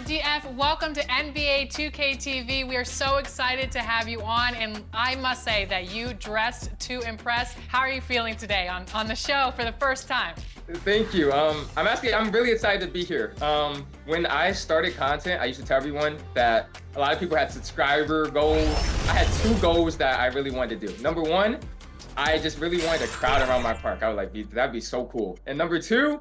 DF. Welcome to NBA 2K TV. We are so excited to have you on, and I must say that you dressed to impress. How are you feeling today on the show for the first time? Thank you. I'm really excited to be here. When I started content, I used to tell everyone that a lot of people had subscriber goals. I had two goals that I really wanted to do. Number one, I just really wanted to crowd around my park. I was like, that'd be so cool. And number two,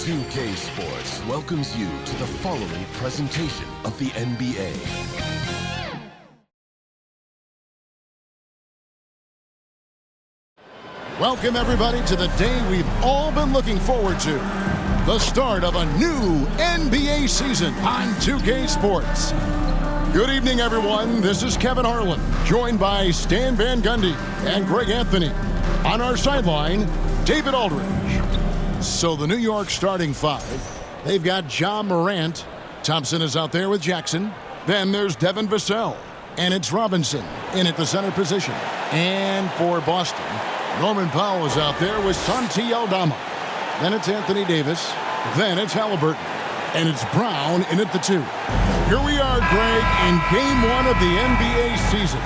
2K Sports welcomes you to the following presentation of the NBA. Welcome everybody to the day we've all been looking forward to. The start of a new NBA season on 2K Sports. Good evening everyone, this is Kevin Harlan, joined by Stan Van Gundy and Greg Anthony. On our sideline, David Aldridge. So the New York starting five, they've got Ja Morant. Thompson is out there with Jackson. Then there's Devin Vassell. And it's Robinson in at the center position. And for Boston, Norman Powell is out there with Santi Aldama. Then it's Anthony Davis. Then it's Halliburton. And it's Brown in at the two. Here we are, Greg, in game one of the NBA season.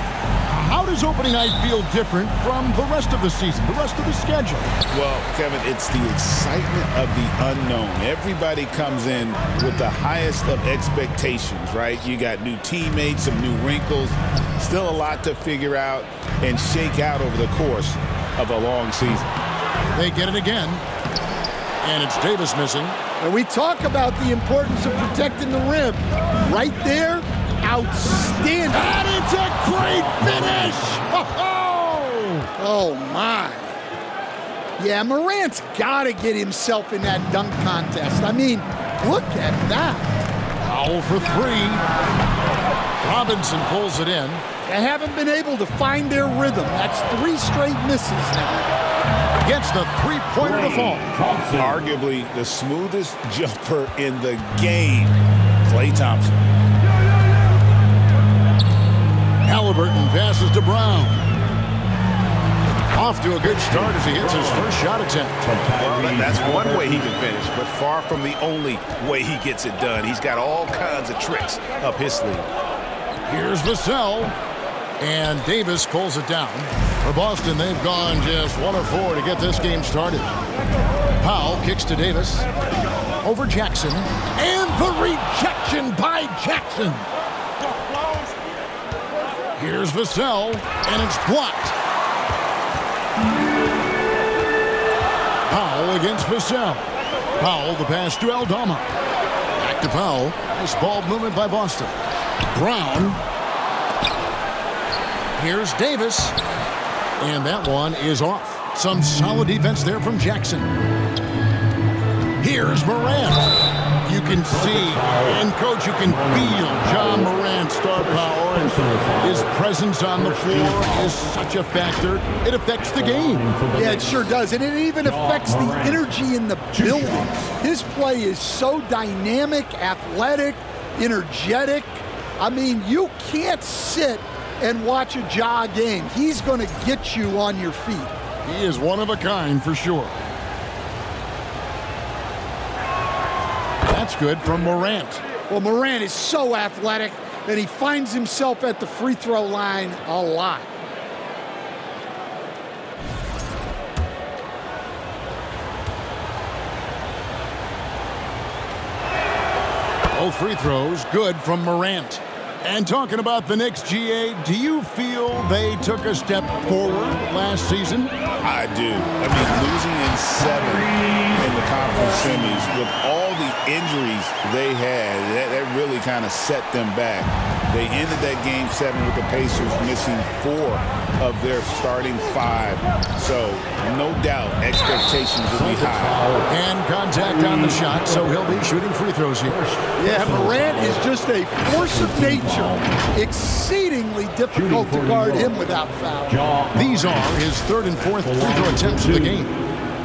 How does opening night feel different from the rest of the season, the rest of the schedule? Well, Kevin, it's the excitement of the unknown. Everybody comes in with the highest of expectations, right? You got new teammates, some new wrinkles, still a lot to figure out and shake out over the course of a long season. They get it again, and it's Davis missing. And we talk about the importance of protecting the rim. Right there, outstanding. And it's a great finish! Oh, my. Yeah, Morant's got to get himself in that dunk contest. I mean, look at that. Powell for three. Robinson pulls it in. They haven't been able to find their rhythm. That's three straight misses now. Gets the three-pointer to fall. Arguably the smoothest jumper in the game, Klay Thompson. Halliburton passes to Brown. Off to a good start as he hits his first shot attempt. Well, that's one way he can finish, but far from the only way he gets it done. He's got all kinds of tricks up his sleeve. Here's Vassell. And Davis pulls it down. For Boston, they've gone just 1 of 4 to get this game started. Powell kicks to Davis. Over Jackson. And the rejection by Jackson. Here's Vassell. And it's blocked. Powell against Vassell. Powell, the pass to Aldama. Back to Powell. Nice ball movement by Boston. Brown. Here's Davis. And that one is off. Some solid defense there from Jackson. Here's Morant. You can see, and coach, you can feel Ja Morant's star power and his presence on the floor is such a factor. It affects the game. Yeah, it sure does. And it even affects the energy in the building. His play is so dynamic, athletic, energetic. I mean, you can't sit and watch a Ja game. He's going to get you on your feet. He is one of a kind for sure. That's good from Morant. Well, Morant is so athletic that he finds himself at the free throw line a lot. Both free throws good from Morant. And talking about the Knicks, GA, do you feel they took a step forward last season? I do. I mean, losing in 7 in the conference semis with all the injuries they had, that really kind of set them back. They ended that game 7 with the Pacers missing 4 of their starting 5. So, no doubt, expectations will be high. And contact on the shot, so he'll be shooting free throws here. Yeah, Morant is just a force of nature. Exceedingly difficult to guard him without foul. These are his 3rd and 4th free throw attempts of the game.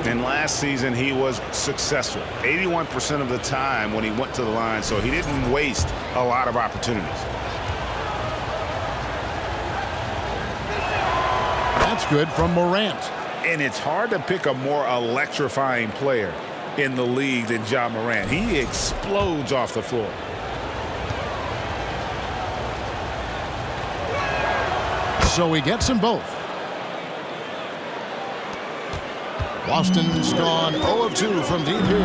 And last season, he was successful 81% of the time when he went to the line, so he didn't waste a lot of opportunities. That's good from Morant. And it's hard to pick a more electrifying player in the league than Ja Morant. He explodes off the floor. So he gets them both. Boston's gone 0 of 2 from deep here.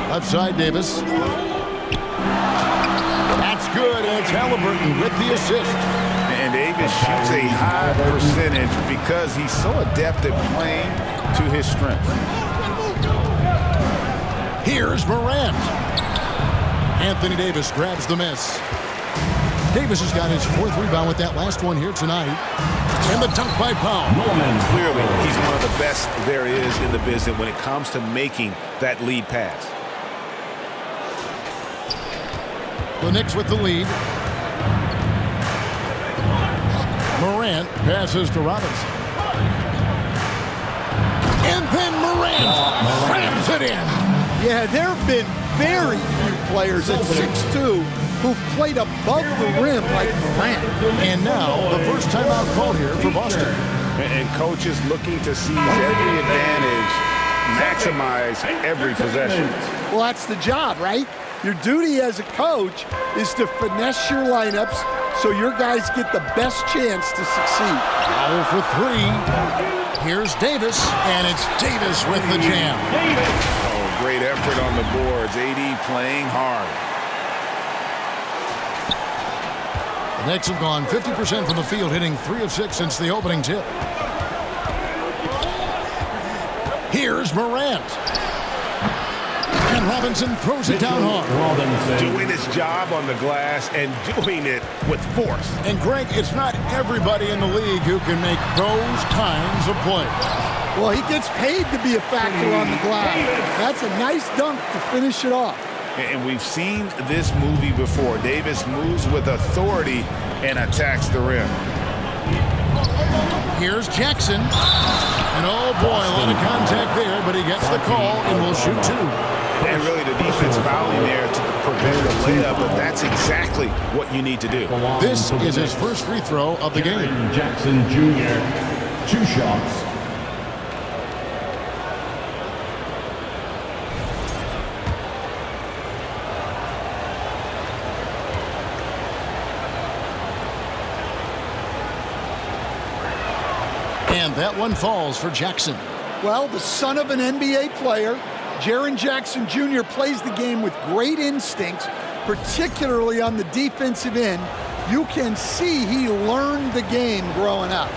Left side, Davis. That's good. It's Halliburton with the assist. And Davis shoots a high percentage because he's so adept at playing to his strength. Here's Morant. Anthony Davis grabs the miss. Davis has got his 4th rebound with that last one here tonight. And the dunk by Powell. Clearly, he's one of the best there is in the business when it comes to making that lead pass. The Knicks with the lead. Morant passes to Robinson. And then Morant slams it in. Yeah, there have been very few players at 6'2" who've played above the rim like Morant. And now, the first timeout called here for Boston. And coaches looking to seize every advantage, maximize every possession. Well, that's the job, right? Your duty as a coach is to finesse your lineups so your guys get the best chance to succeed. Foul for 3. Here's Davis, and it's Davis with the jam. Oh, great effort on the boards. AD playing hard. The Knicks have gone 50% from the field, hitting 3 of 6 since the opening tip. Here's Morant. And Robinson throws it down hard. Doing his job on the glass and doing it with force. And Greg, it's not everybody in the league who can make those kinds of plays. Well, he gets paid to be a factor on the glass. That's a nice dunk to finish it off. And we've seen this movie before. Davis moves with authority and attacks the rim. Here's Jackson. And oh boy, a lot of contact there, but he gets the call and will shoot 2. And really the defense fouling there to prevent the layup, but that's exactly what you need to do. This is his first free throw of the game. Jackson Jr., 2 shots. And that one falls for Jackson. Well, the son of an NBA player, Jaren Jackson Jr. plays the game with great instincts, particularly on the defensive end. You can see he learned the game growing up.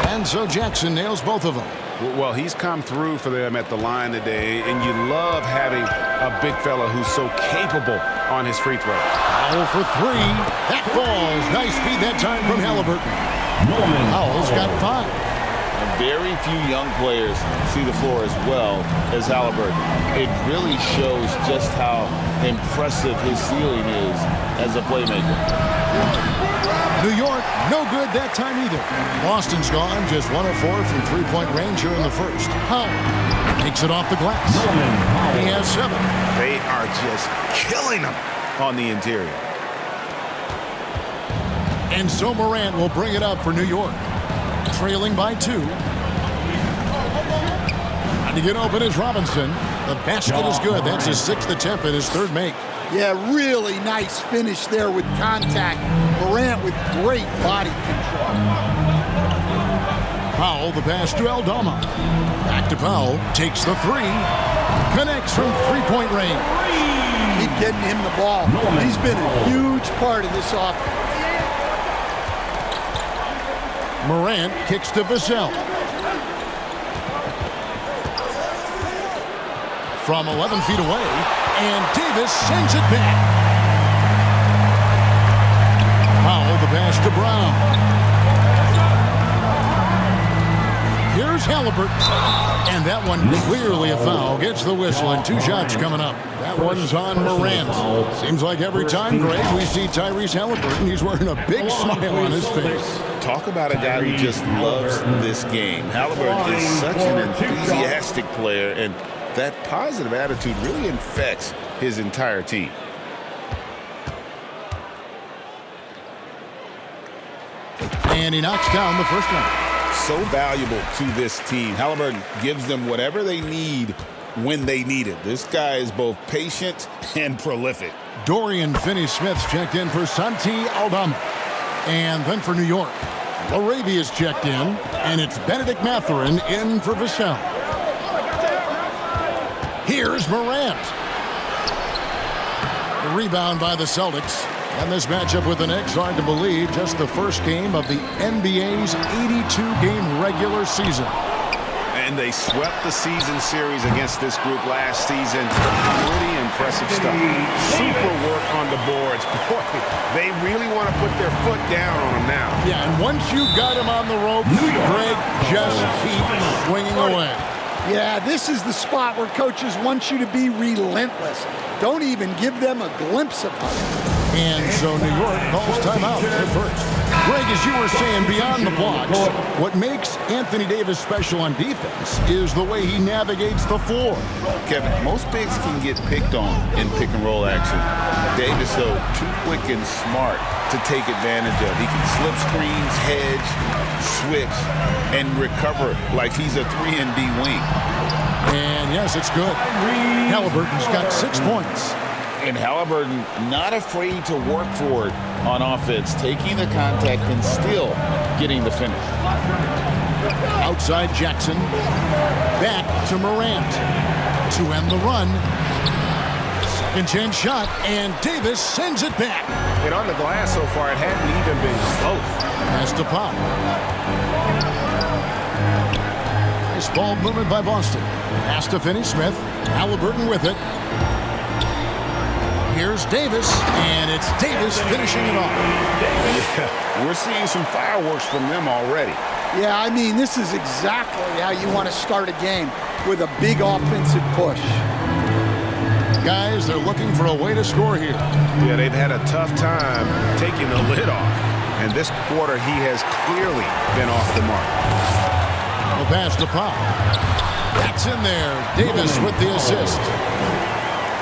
And so Jackson nails both of them. Well, he's come through for them at the line today, and you love having a big fella who's so capable on his free throw. Powell for 3. That falls. Nice feed that time from Halliburton. Powell's got 5. And very few young players see the floor as well as Halliburton. It really shows just how impressive his ceiling is as a playmaker. New York, no good that time either. Boston's gone just 1 of 4 from three-point range here in the first. Powell takes it off the glass. He has 7. They are just killing him on the interior. And so Morant will bring it up for New York. Trailing by 2. And to get open is Robinson. The basket is good. That's his 6th attempt and his 3rd make. Yeah, really nice finish there with contact. Morant with great body control. Powell, the pass to Aldama. Back to Powell. Takes the 3. Connects from three-point range. Keep getting him the ball. He's been a huge part of this offense. Morant kicks to Vassell. From 11 feet away, and Davis sends it back. Powell, the pass to Brown. Here's Halliburton. And that one clearly a foul. Gets the whistle, and 2 shots coming up. That one's on Morant. Seems like every time, Greg, we see Tyrese Halliburton, he's wearing a big smile on his face. Talk about a guy who just loves this game. Halliburton is such an enthusiastic player, and that positive attitude really infects his entire team. And he knocks down the first one. So valuable to this team. Halliburton gives them whatever they need when they need it. This guy is both patient and prolific. Dorian Finney-Smith's checked in for Santi Aldama. And then for New York, Laravia's checked in, and it's Benedict Mathurin in for Vassell. Here's Morant. The rebound by the Celtics. And this matchup with the Knicks, hard to believe, just the first game of the NBA's 82-game regular season. And they swept the season series against this group last season. Pretty impressive stuff. Super work on the boards. Boy, they really want to put their foot down on them now. Yeah, and once you've got him on the ropes, Greg just keeps swinging away. Yeah, this is the spot where coaches want you to be relentless. Don't even give them a glimpse of hope. And so New York calls timeout at first. Greg, as you were saying, beyond the blocks, what makes Anthony Davis special on defense is the way he navigates the floor. Kevin, most bigs can get picked on in pick-and-roll action. Davis, though, too quick and smart to take advantage of. He can slip screens, hedge, switch, and recover like he's a 3-and-D wing. And yes, it's good. Halliburton's got 6 points. And Halliburton not afraid to work for it on offense, taking the contact and still getting the finish. Outside Jackson. Back to Morant to end the run. Second chance shot, and Davis sends it back. And on the glass so far, it hadn't even been close. Pass to Pop. Nice ball movement by Boston. Pass to Finney-Smith. Halliburton with it. Here's Davis, and it's Davis finishing it off. Yeah, we're seeing some fireworks from them already. Yeah, I mean, this is exactly how you want to start a game, with a big offensive push. Guys, they're looking for a way to score here. Yeah, they've had a tough time taking the lid off. And this quarter, he has clearly been off the mark. A pass to Pop. That's in there. Davis with the assist.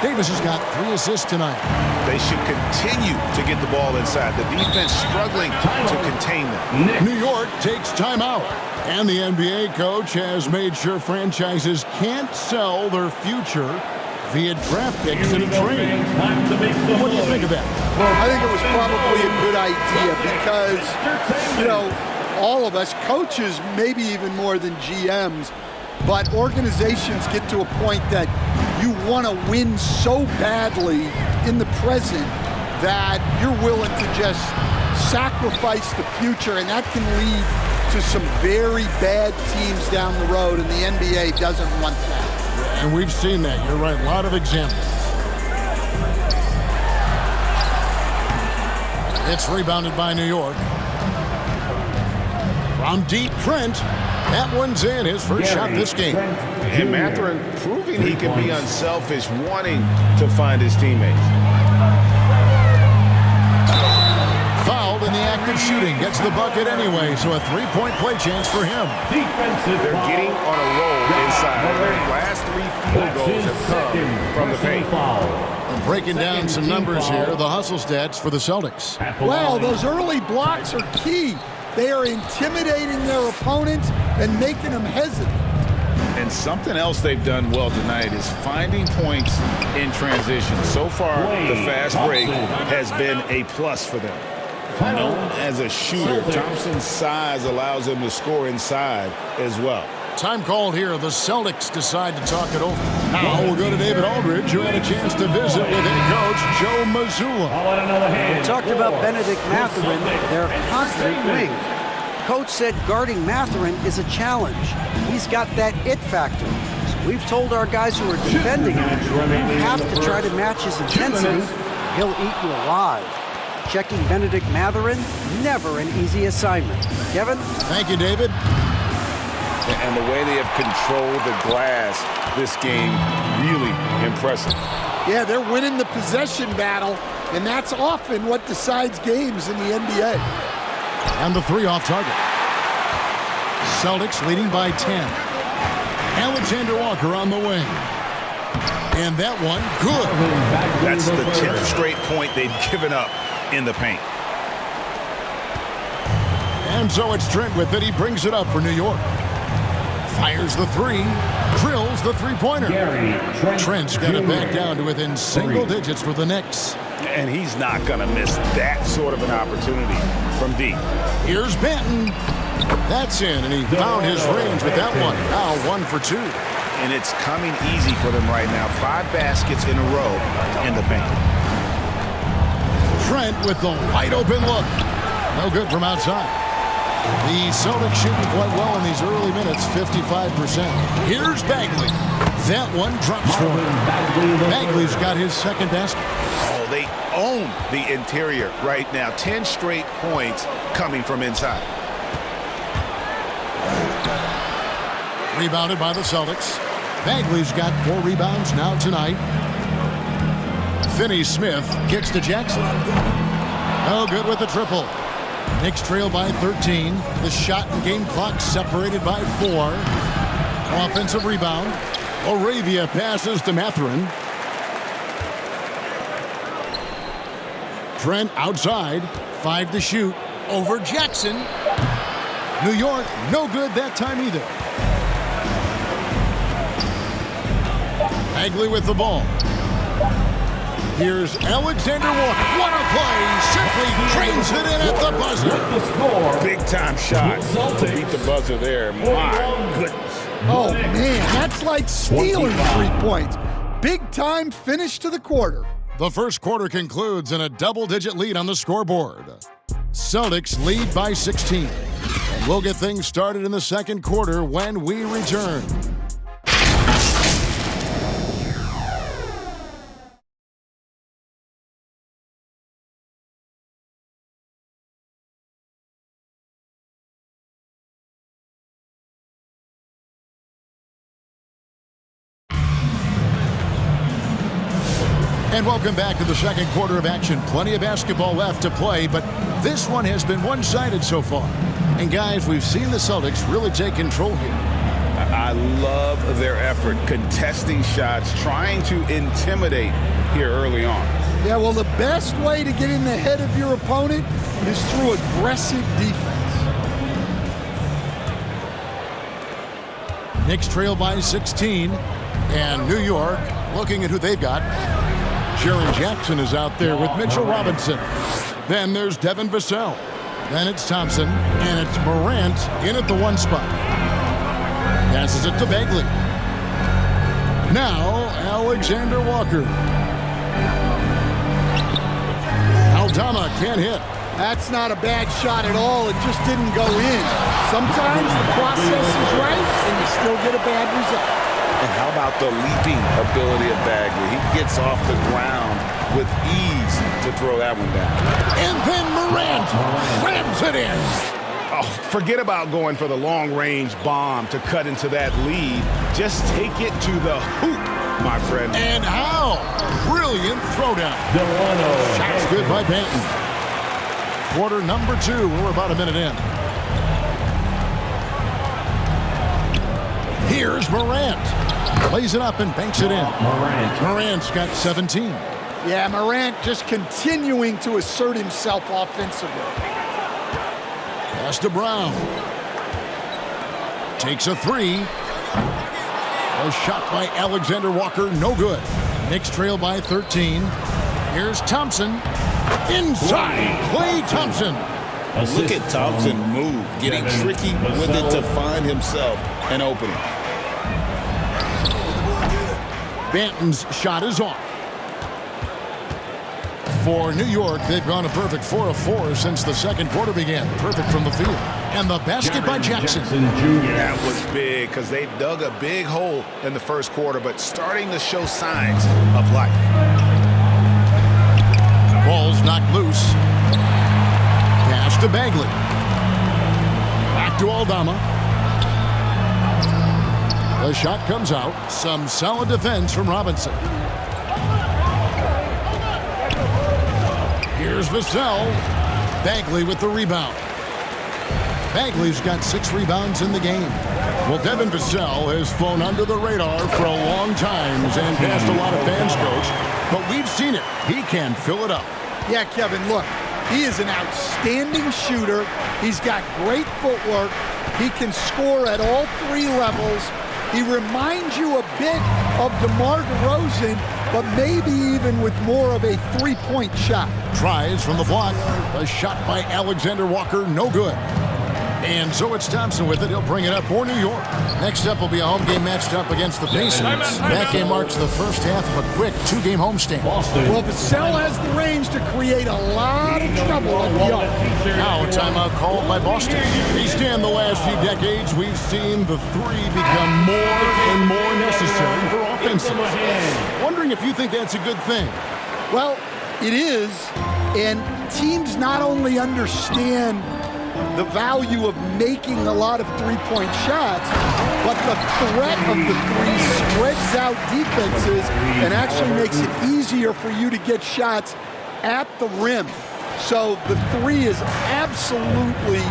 Davis has got 3 assists tonight. They should continue to get the ball inside. The defense struggling to contain them. New York takes timeout. And the NBA coach has made sure franchises can't sell their future via draft picks in a trade. What do you think of that? I think it was probably a good idea because, you know, all of us, coaches, maybe even more than GMs, but organizations get to a point that you want to win so badly in the present that you're willing to just sacrifice the future, and that can lead to some very bad teams down the road, and the NBA doesn't want that. And we've seen that. You're right. A lot of examples. It's rebounded by New York. From deep, Trent. That one's in. His first shot this game. And Mathurin proving he can be unselfish, wanting to find his teammates. Fouled in the act of shooting. Gets the bucket anyway, so a 3-point play chance for him. They're getting on a roll inside. Their last 3 field goals have come from the paint. And breaking down some numbers here, the hustle stats for the Celtics. Well, those early blocks are key. They are intimidating their opponents and making them hesitant. And something else they've done well tonight is finding points in transition. So far, the fast break has been a plus for them. Known as a shooter, Thompson's size allows him to score inside as well. Time called here. The Celtics decide to talk it over. Now we'll go to David Aldridge, who had a chance to visit with head coach Joe Mazzulla. We talked about Benedict Mathurin, their confident wing. Coach said guarding Mathurin is a challenge. He's got that it factor. So we've told our guys who are defending him, you have to try to match his intensity. He'll eat you alive. Checking Benedict Mathurin, never an easy assignment. Kevin? Thank you, David. And the way they have controlled the glass this game, really impressive. Yeah, they're winning the possession battle, and that's often what decides games in the NBA. And the 3 off target. Celtics leading by 10. Alexander Walker on the wing. And that one, good. That's the 10th straight point they've given up in the paint. And so it's Trent with it. He brings it up for New York. Fires the three. Drills the three-pointer. Trent's got it back down to within single digits for the Knicks. And he's not going to miss that sort of an opportunity from deep. Here's Benton. That's in, and he found his range with that one. Now 1 for 2. And it's coming easy for them right now. 5 baskets in a row in the paint. Trent with the wide open look. No good from outside. The Celtics shooting quite well in these early minutes, 55%. Here's Bagley. That one drops for him. Bagley's got his second basket. Oh, they own the interior right now. 10 straight points coming from inside. Rebounded by the Celtics. Bagley's got 4 rebounds now tonight. Finney-Smith kicks to Jackson. No good with the triple. Knicks trail by 13. The shot and game clock separated by 4. Offensive rebound. Arabia passes to Mathurin. Trent outside. 5 to shoot. Over Jackson. New York, no good that time either. Bagley with the ball. Here's Alexander Walker. What a play! Simply trains it in at the buzzer. Big time shot to beat the buzzer there. My goodness. Oh, man, that's like stealing 3 points. Big time finish to the quarter. The first quarter concludes in a double-digit lead on the scoreboard. Celtics lead by 16. And we'll get things started in the second quarter when we return. And welcome back to the second quarter of action. Plenty of basketball left to play, but this one has been one-sided so far. And guys, we've seen the Celtics really take control here. I love their effort, contesting shots, trying to intimidate here early on. Yeah, well, the best way to get in the head of your opponent is through aggressive defense. Knicks trail by 16, and New York looking at who they've got. Jaren Jackson is out there with Mitchell Robinson. Then there's Devin Vassell. Then it's Thompson, and it's Morant in at the 1 spot. Passes it to Bagley. Now, Alexander Walker. Aldama can't hit. That's not a bad shot at all. It just didn't go in. Sometimes the process is right, and you still get a bad result. And how about the leaping ability of Bagley? He gets off the ground with ease to throw that one down. And then Morant slams it in. Oh, forget about going for the long-range bomb to cut into that lead. Just take it to the hoop, my friend. And how? Brilliant throwdown. Shots good by Benton. Quarter number 2. We're about a minute in. Here's Morant. Plays it up and banks it in. Morant's got 17. Yeah, Morant just continuing to assert himself offensively. Pass to Brown. Takes a 3. A shot by Alexander Walker, no good. Knicks trail by 13. Here's Thompson. Inside, Klay Thompson. Look at Thompson move, getting tricky with it to find himself an opening. Banton's shot is off. For New York, they've gone a perfect 4 of 4 since the second quarter began. Perfect from the field. And the basket by Jackson. That was big because they dug a big hole in the first quarter, but starting to show signs of life. Ball's knocked loose. Pass to Bagley. Back to Aldama. The shot comes out. Some solid defense from Robinson. Here's Vassell. Bagley with the rebound. Bagley's got 6 rebounds in the game. Well, Devin Vassell has flown under the radar for a long time and passed a lot of fans, Coach. But we've seen it. He can fill it up. Yeah, Kevin, look, He is an outstanding shooter. He's got great footwork. He can score at all three levels. He reminds you a bit of DeMar DeRozan, but maybe even with more of a three-point shot. Tries from the block. A shot by Alexander Walker, no good. And so it's Thompson with it. He'll bring it up for New York. Next up will be a home game matched up against the Pacers. That game marks the first half of a quick two-game homestand. Well, Vassell has the range to create a lot of trouble at the arc. Now a timeout called by Boston. Each day in the last few decades, we've seen the three become more and more necessary for offenses. Wondering if you think that's a good thing. Well, it is, and teams not only understand the value of making a lot of three-point shots, but the threat of the three spreads out defenses and actually makes it easier for you to get shots at the rim. So the three is absolutely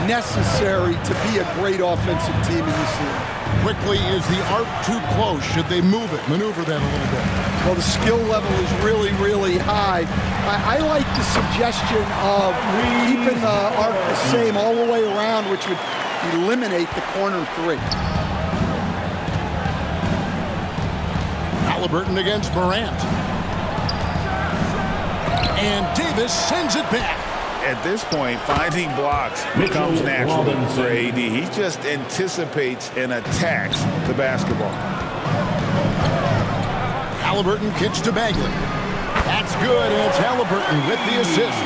necessary to be a great offensive team in this league. Quickly, is the arc too close? Should they move it, maneuver that a little bit? Well, the skill level is really, really high. I like the suggestion of keeping the arc the same all the way around, which would eliminate the corner three. Halliburton against Morant. And Davis sends it back. At this point, finding blocks becomes natural for AD. He just anticipates and attacks the basketball. Halliburton kicks to Bagley. That's good, and it's Halliburton with the assist.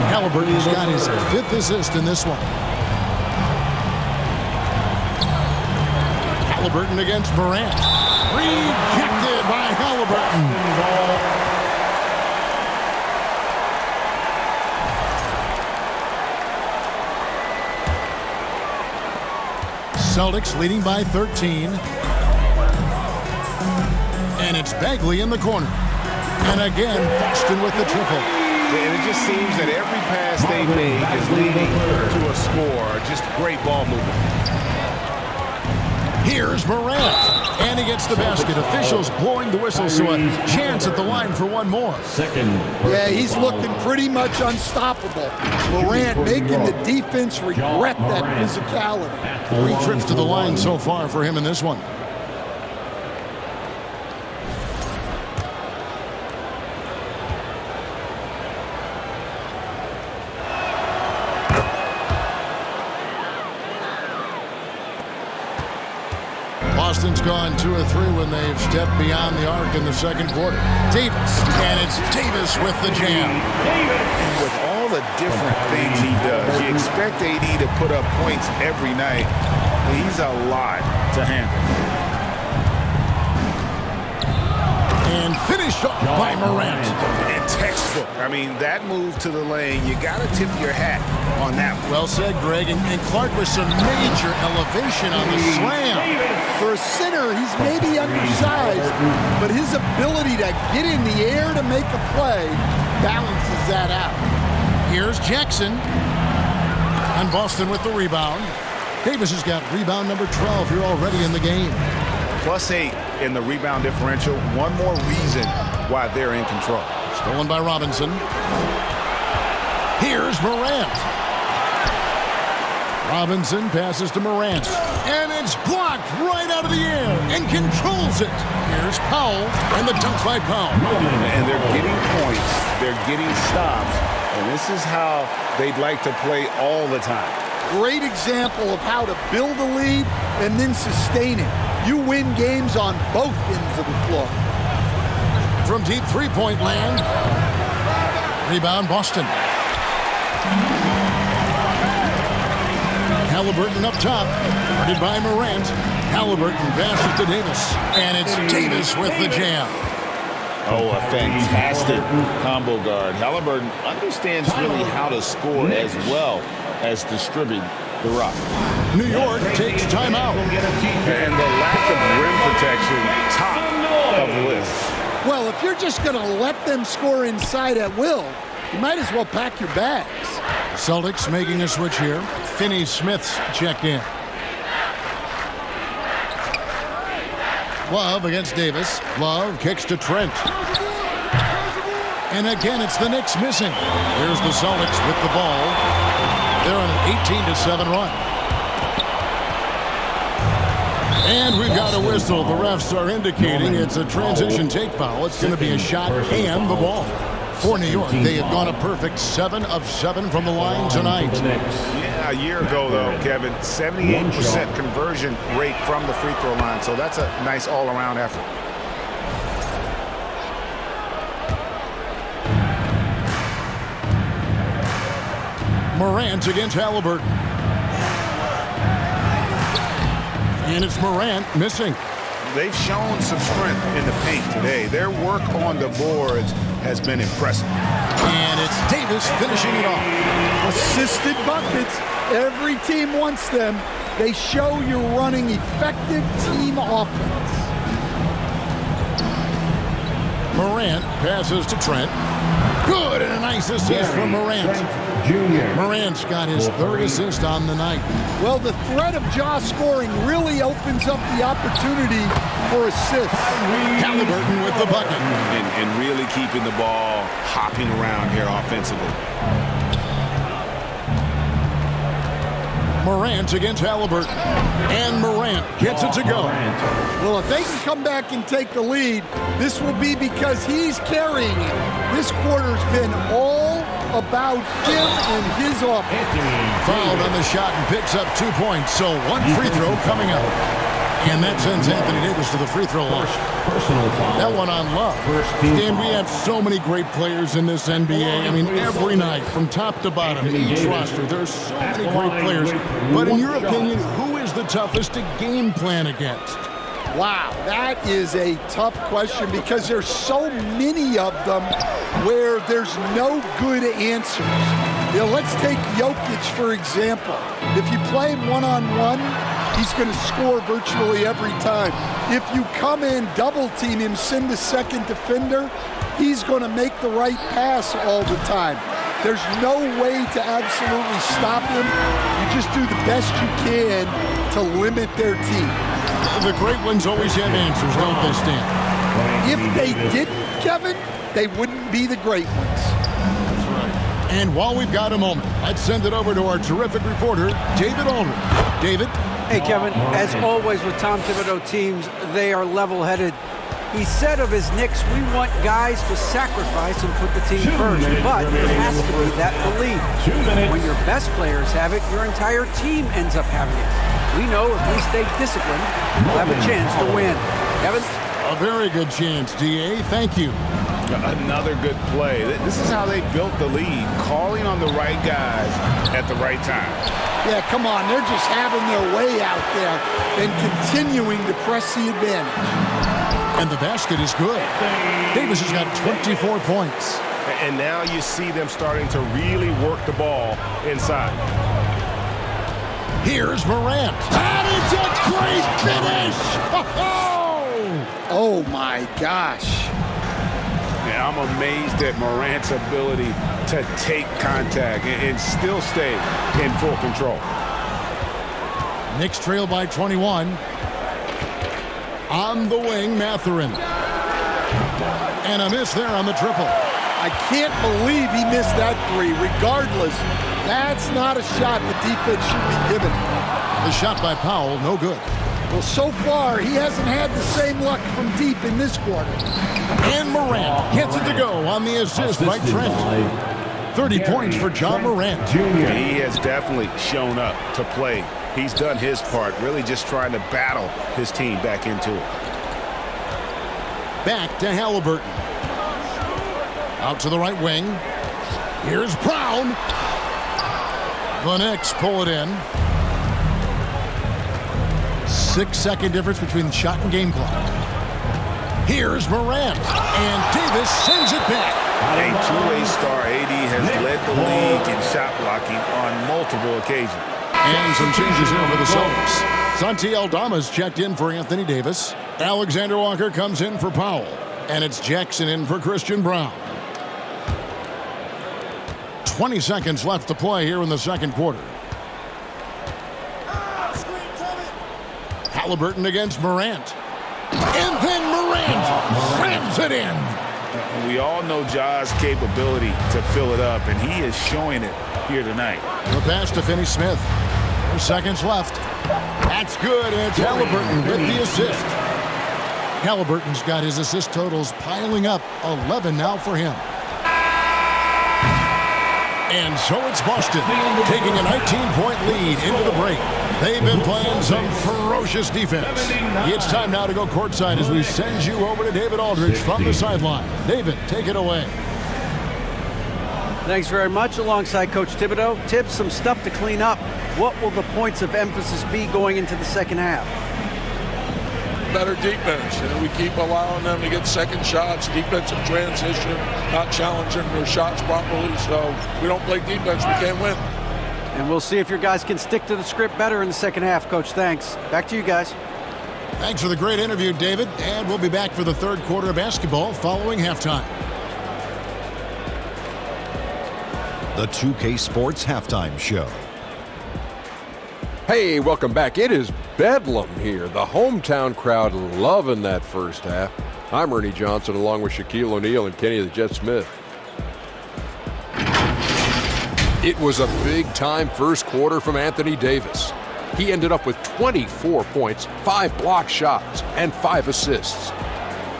Halliburton's got his fifth assist in this one. Halliburton against Morant. Rejected by Halliburton. Celtics leading by 13. And it's Bagley in the corner. And again, Boston with the triple. And it just seems that every pass they make is leading to a score. Just great ball movement. Here's Morant. And he gets the basket. Officials blowing the whistle, so a chance at the line for one more. Yeah, he's looking pretty much unstoppable. Morant making the defense regret that physicality. 3 trips to the line so far for him in this one. Boston's gone 2 of 3 when they've stepped beyond the arc in the second quarter. Davis, and it's Davis with the jam. And with all the different things he does, you expect AD to put up points every night. He's a lot to handle. And finished off by Morant. And textbook. I mean, that move to the lane, you got to tip your hat on that one. Well said, Greg. And Clark with some major elevation on the slam. For a center, he's maybe undersized, but his ability to get in the air to make a play balances that out. Here's Jackson. And Boston with the rebound. Davis has got rebound number 12 here already in the game. +8 in the rebound differential. One more reason why they're in control. Stolen by Robinson. Here's Morant. Robinson passes to Morant. And it's blocked right out of the air and controls it. Here's Powell and the dunk by Powell. And they're getting points. They're getting stops. And this is how they'd like to play all the time. Great example of how to build a lead and then sustain it. You win games on both ends of the floor. From deep three-point land. Rebound, Boston. Halliburton up top. Guarded by Morant. Halliburton passes to Davis. And it's Davis with the jam. Oh, a fantastic combo guard. Halliburton understands really how to score as well as distribute the rock. New York takes timeout. And the lack of rim protection, top of the list. Well, if you're just going to let them score inside at will, you might as well pack your bags. Celtics making a switch here. Finney-Smith's checked in. Love against Davis. Love kicks to Trent. And again, it's the Knicks missing. Here's the Celtics with the ball. They're on an 18-7 run. And we've got a whistle. The refs are indicating it's a transition take foul. It's going to be a shot and the ball. For New York, they have gone a perfect 7 of 7 from the line tonight. Yeah, a year ago, though, Kevin, 78% conversion rate from the free throw line. So that's a nice all-around effort. Morant against Halliburton. And it's Morant missing. They've shown some strength in the paint today. Their work on the boards has been impressive. And it's Davis finishing it off. Assisted buckets. Every team wants them. They show you're running effective team offense. Morant passes to Trent. Good, and a nice assist from Morant. Morant's got his third assist on the night. Well, the threat of jaw scoring really opens up the opportunity for assists. Halliburton with the bucket. And really keeping the ball hopping around here offensively. Morant against Halliburton. And Morant gets it to go. Well, if they can come back and take the lead, this will be because he's carrying it. This quarter's been all about him and his offense. Fouled on the shot and picks up 2 points. So one free throw coming up. And that sends Anthony Davis to the free throw line. That one on Love. And we have so many great players in this NBA. I mean, every night, from top to bottom, each roster, there's so many great players. But in your opinion, who is the toughest to game plan against? Wow, that is a tough question because there's so many of them where there's no good answers. You know, let's take Jokic, for example. If you play him one-on-one, he's going to score virtually every time. If you come in, double team him, send the second defender, he's going to make the right pass all the time. There's no way to absolutely stop him. You just do the best you can to limit their team. The great ones always have answers, don't they, Stan? If they didn't, Kevin, they wouldn't be the great ones. That's right. And while we've got a moment, let's send it over to our terrific reporter, David Aldridge. David? Hey, Kevin, as always with Tom Thibodeau teams, they are level-headed. He said of his Knicks, we want guys to sacrifice and put the team first, but it has to be that belief. When your best players have it, your entire team ends up having it. We know if we stay disciplined, we'll have a chance to win. Kevin? A very good chance, D.A. Thank you. Another good play. This is how they built the lead, calling on the right guys at the right time. Yeah, come on. They're just having their way out there and continuing to press the advantage. And the basket is good. Davis has got 24 points. And now you see them starting to really work the ball inside. Here's Morant. And it's a great finish! Oh, my gosh. Yeah, I'm amazed at Morant's ability to take contact and still stay in full control. Knicks trail by 21. On the wing, Mathurin. And a miss there on the triple. I can't believe he missed that three. Regardless, that's not a shot the defense should be given. The shot by Powell, no good. Well, so far, he hasn't had the same luck from deep in this quarter. And Morant gets it to go on the assist by Trent. 30 points for John Morant. He has definitely shown up to play. He's done his part, really just trying to battle his team back into it. Back to Halliburton. Out to the right wing. Here's Brown. The Knicks pull it in. 6-second difference between the shot and game clock. Here's Morant. And Davis sends it back. A two-way star, AD has led the league in shot blocking on multiple occasions. And some changes here for the Celtics. Santi Aldama's checked in for Anthony Davis. Alexander Walker comes in for Powell. And it's Jackson in for Christian Brown. 20 seconds left to play here in the second quarter. Halliburton against Morant. And then Morant slams it in. We all know Ja's capability to fill it up, and he is showing it here tonight. The pass to Finney Smith. 4 seconds left. That's good, and it's Halliburton with the assist. Halliburton's got his assist totals piling up. 11 now for him. And so it's Boston taking a 19-point lead into the break. They've been playing some ferocious defense. It's time now to go courtside as we send you over to David Aldridge from the sideline. David, take it away. Thanks very much. Alongside Coach Thibodeau, Tibbs, some stuff to clean up. What will the points of emphasis be going into the second half? Better defense. We keep allowing them to get second shots, defensive transition, not challenging their shots properly. So we don't play defense, we can't win. And we'll see if your guys can stick to the script better in the second half, Coach. Thanks. Back to you guys. Thanks for the great interview, David. And we'll be back for the third quarter of basketball following halftime. The 2K Sports Halftime Show. Hey, welcome back. It is bedlam here. The hometown crowd loving that first half. I'm Ernie Johnson along with Shaquille O'Neal and Kenny the Jet Smith. It was a big-time first quarter from Anthony Davis. He ended up with 24 points, 5 block shots, and 5 assists.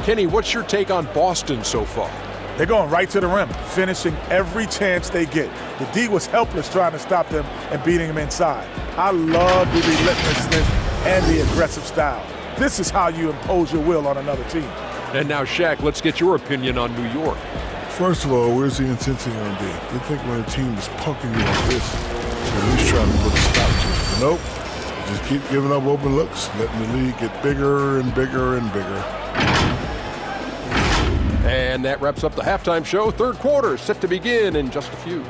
Kenny, what's your take on Boston so far? They're going right to the rim, finishing every chance they get. The D was helpless trying to stop them and beating them inside. I love the relentlessness and the aggressive style. This is how you impose your will on another team. And now, Shaq, let's get your opinion on New York. First of all, where's the intensity on D? You think when a team is punking you like this, at least trying to put a stop to it. But nope, just keep giving up open looks, letting the lead get bigger and bigger and bigger. And that wraps up the halftime show. Third quarter set to begin in just a few.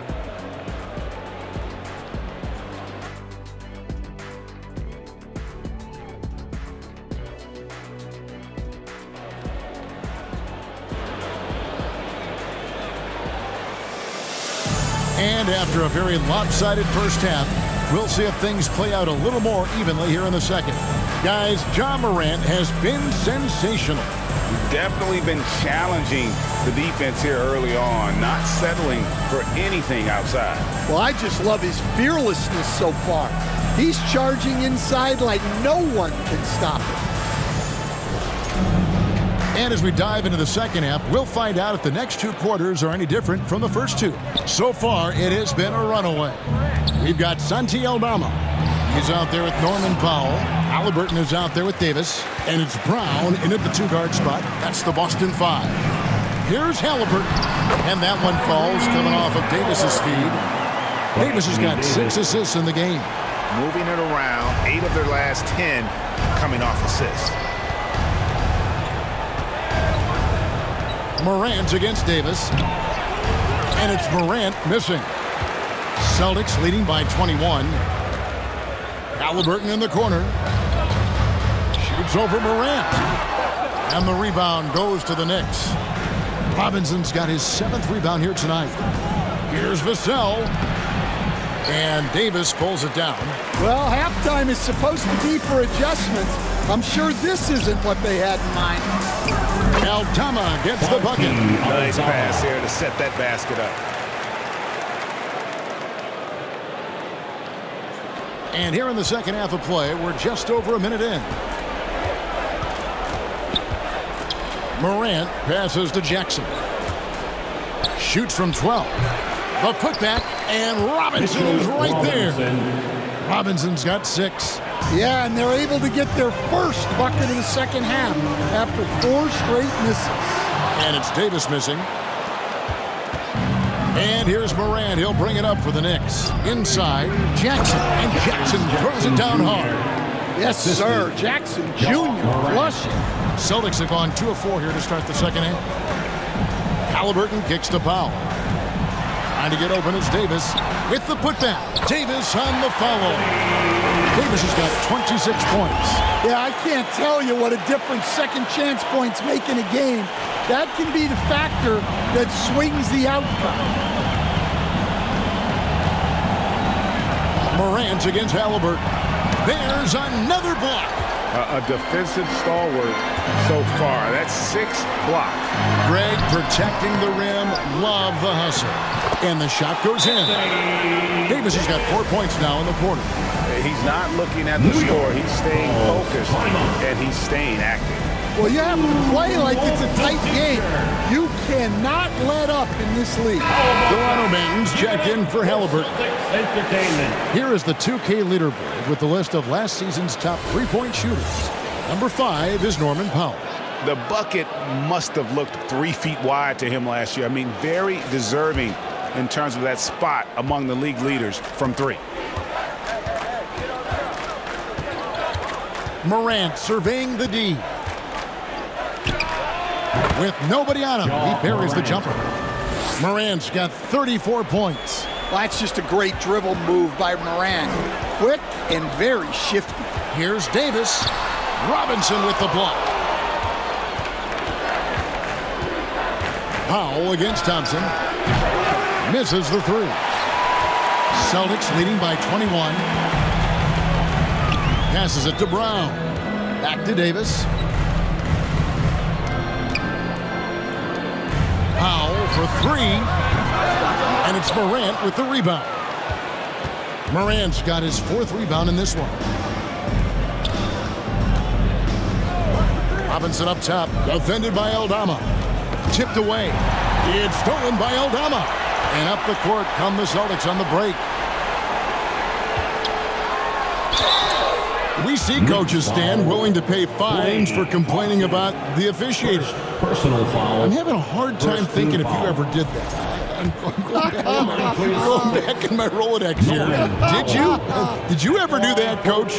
And after a very lopsided first half, we'll see if things play out a little more evenly here in the second. Guys, Ja Morant has been sensational. Definitely been challenging the defense here early on, not settling for anything outside. Well, I just love his fearlessness so far. He's charging inside like no one can stop him. And as we dive into the second half, we'll find out if the next 2 quarters are any different from the first 2. So far, it has been a runaway. We've got Santi Aldama. He's out there with Norman Powell. Halliburton is out there with Davis. And it's Brown in at the 2-guard spot. That's the Boston 5. Here's Halliburton. And that one falls coming off of Davis's feed. Davis has got 6 assists in the game. Moving it around, 8 of their last 10 coming off assists. Morant against Davis. And it's Morant missing. Celtics leading by 21. Halliburton in the corner. Shoots over Morant. And the rebound goes to the Knicks. Robinson's got his 7th rebound here tonight. Here's Vassell. And Davis pulls it down. Well, halftime is supposed to be for adjustments. I'm sure this isn't what they had in mind. Aldama gets the bucket. Nice pass here to set that basket up. And here in the second half of play, we're just over a minute in. Morant passes to Jackson. Shoots from 12. The putback, and Robinson is right there. Robinson's got 6. Yeah, and they're able to get their first bucket in the second half after 4 straight misses. And it's Davis missing. And here's Morant. He'll bring it up for the Knicks. Inside, Jackson. And Jackson throws it down hard. Yes, sir. Jackson Jr. flushing. Celtics have gone 2 of 4 here to start the second half. Halliburton kicks to Powell. Trying to get open is Davis with the putback. Davis on the foul. Davis has got 26 points. Yeah, I can't tell you what a difference second chance points make in a game. That can be the factor that swings the outcome. Morant against Halliburton. There's another block. A defensive stalwart so far. That's 6 blocks. Greg protecting the rim. Love the hustle. And the shot goes in. Davis has got 4 points now in the quarter. He's not looking at the score. He's staying focused, and he's staying active. Well, you have to play like it's a tight game. You cannot let up in this league. Toronto Maidens checked in for Halliburton. Here is the 2K leaderboard with the list of last season's top three-point shooters. Number 5 is Norman Powell. The bucket must have looked 3 feet wide to him last year. I mean, very deserving in terms of that spot among the league leaders from 3. Morant surveying the D. With nobody on him, he buries the jumper. Morant's got 34 points. Well, that's just a great dribble move by Morant. Quick and very shifty. Here's Davis. Robinson with the block. Powell against Thompson. Misses the 3. Celtics leading by 21. Passes it to Brown. Back to Davis. Powell for 3. And it's Morant with the rebound. Morant's got his 4th rebound in this one. Robinson up top. Defended by Aldama. Tipped away. It's stolen by Aldama. And up the court come the Celtics on the break. We see coaches stand willing to pay fines for complaining about the officiating. Personal foul. I'm having a hard time thinking if you ever did that. I'm going back in my Rolodex here. Did you ever do that, Coach?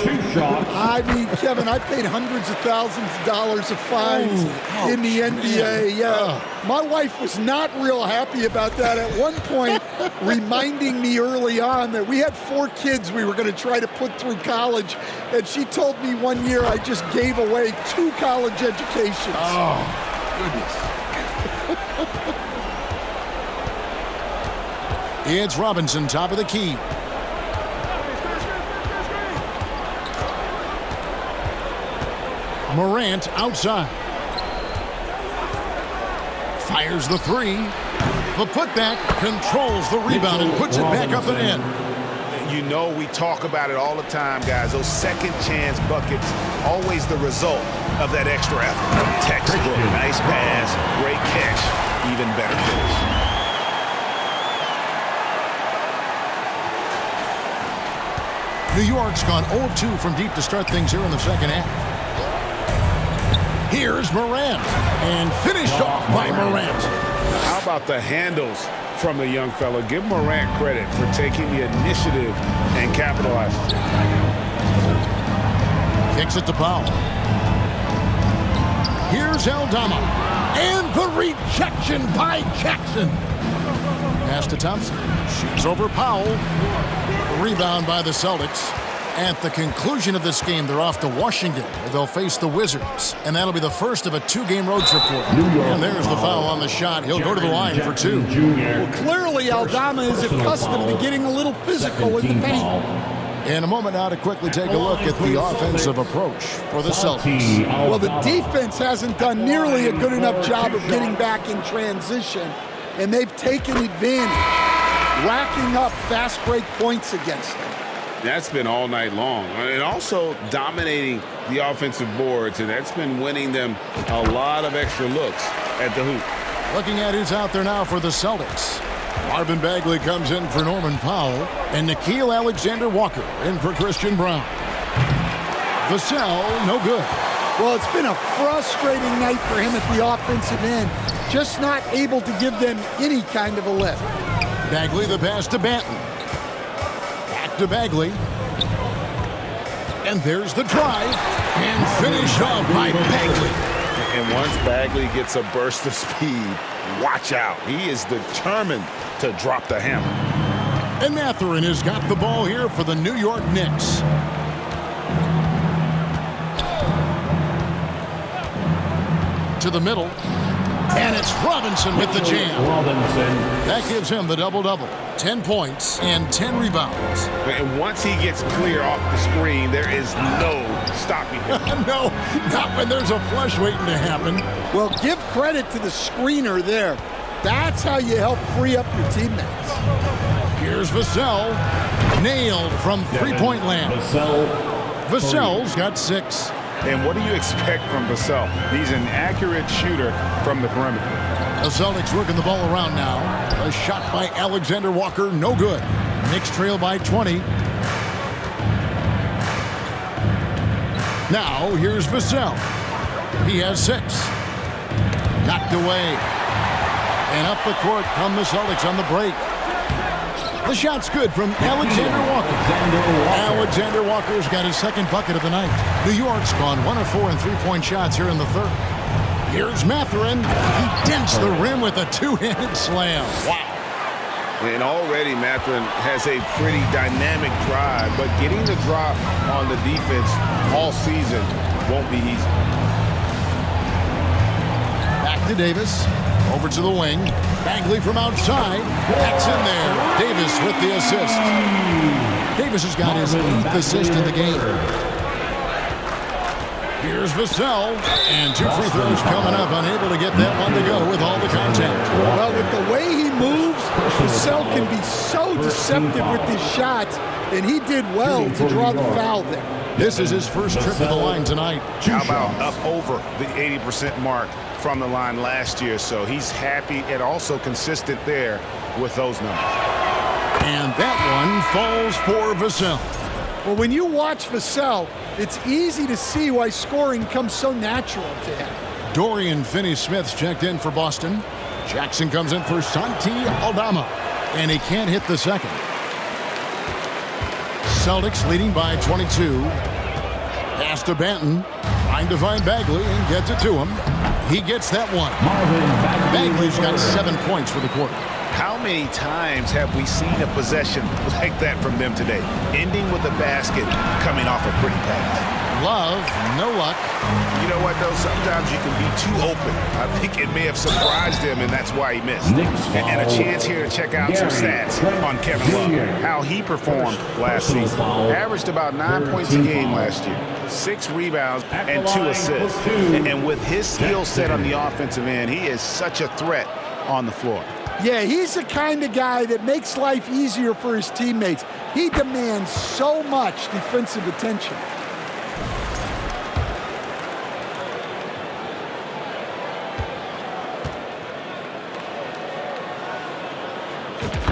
I mean, Kevin, I paid hundreds of thousands of dollars of fines in the NBA. Yeah, my wife was not real happy about that at one point, reminding me early on that we had 4 kids we were going to try to put through college, and she told me one year I just gave away 2 college educations. Oh, goodness. It's Robinson, top of the key. Morant outside. Fires the 3. The putback controls the rebound and puts it back up and in. You know, we talk about it all the time, guys. Those second chance buckets, always the result of that extra effort. Textbook, nice pass, great catch, even better finish. New York's gone 0-2 from deep to start things here in the second half. Here's Morant, and finished off by Morant. How about the handles from the young fella? Give Morant credit for taking the initiative and capitalizing. Kicks it to Powell. Here's Aldama, and the rejection by Jackson. Pass to Thompson. Shoots over Powell. Rebound by the Celtics. At the conclusion of this game, they're off to Washington, where they'll face the Wizards. And that'll be the first of a 2-game road trip for them. And there's the foul on the shot. He'll go to the line for 2. Well, clearly Aldama is accustomed to getting a little physical in the paint. In a moment now to quickly take a look at the offensive approach for the Celtics. Well, the defense hasn't done nearly a good enough job of getting back in transition, and they've taken advantage, racking up fast break points against them. That's been all night long. And also dominating the offensive boards, and that's been winning them a lot of extra looks at the hoop. Looking at who's out there now for the Celtics. Marvin Bagley comes in for Norman Powell, and Nickeil Alexander-Walker in for Christian Brown. Vassell, no good. Well, it's been a frustrating night for him at the offensive end. Just not able to give them any kind of a lift. Bagley, the pass to Banton. Back to Bagley. And there's the drive. And finish off by Bagley. And once Bagley gets a burst of speed, watch out. He is determined to drop the hammer. And Mathurin has got the ball here for the New York Knicks. To the middle. And it's Robinson with the jam. Robinson. That gives him the double-double. 10 points and 10 rebounds. And once he gets clear off the screen, there is no stopping him. No, not when there's a flush waiting to happen. Well, give credit to the screener there. That's how you help free up your teammates. Here's Vassell. Nailed from three-point land. Vassell's got 6. And what do you expect from Vassell? He's an accurate shooter from the perimeter. The Celtics working the ball around now. A shot by Alexander Walker, no good. Knicks trail by 20. Now here's Vassell. He has 6. Knocked away. And up the court come the Celtics on the break. The shot's good from Alexander Walker. Alexander Walker's got his second bucket of the night. New York's gone 1 of 4 in three-point shots here in the third. Here's Mathurin. He dents the rim with a two-handed slam. Wow. And already Mathurin has a pretty dynamic drive, but getting the drop on the defense all season won't be easy. Back to Davis. Over to the wing. Bagley from outside. Backs in there. Davis with the assist. Davis has got his 8th assist in the game. Here's Vassell. And 2 free throws coming up. Unable to get that one to go with all the contact. Well, with the way he moves, Vassell can be so deceptive with his shots, and he did well to draw the foul there. This is his first trip to the line tonight. How about up over the 80% mark from the line last year? So he's happy and also consistent there with those numbers. And that one falls for Vassell. Well, when you watch Vassell, it's easy to see why scoring comes so natural to him. Dorian Finney-Smith's checked in for Boston. Jackson comes in for Santi Aldama, and he can't hit the second. Celtics leading by 22. Pass to Banton. Trying to find Bagley and gets it to him. He gets that one. Bagley's got 7 points for the quarter. How many times have we seen a possession like that from them today? Ending with a basket, coming off a pretty pass. Love, no luck. You know what, though? Sometimes you can be too open. I think it may have surprised him, and that's why he missed. And a chance here to check out some stats on Kevin Love, how he performed last season. Averaged about 9 points a game last year, 6 rebounds, and 2 assists. And with his skill set on the offensive end, he is such a threat on the floor. Yeah, he's the kind of guy that makes life easier for his teammates. He demands so much defensive attention.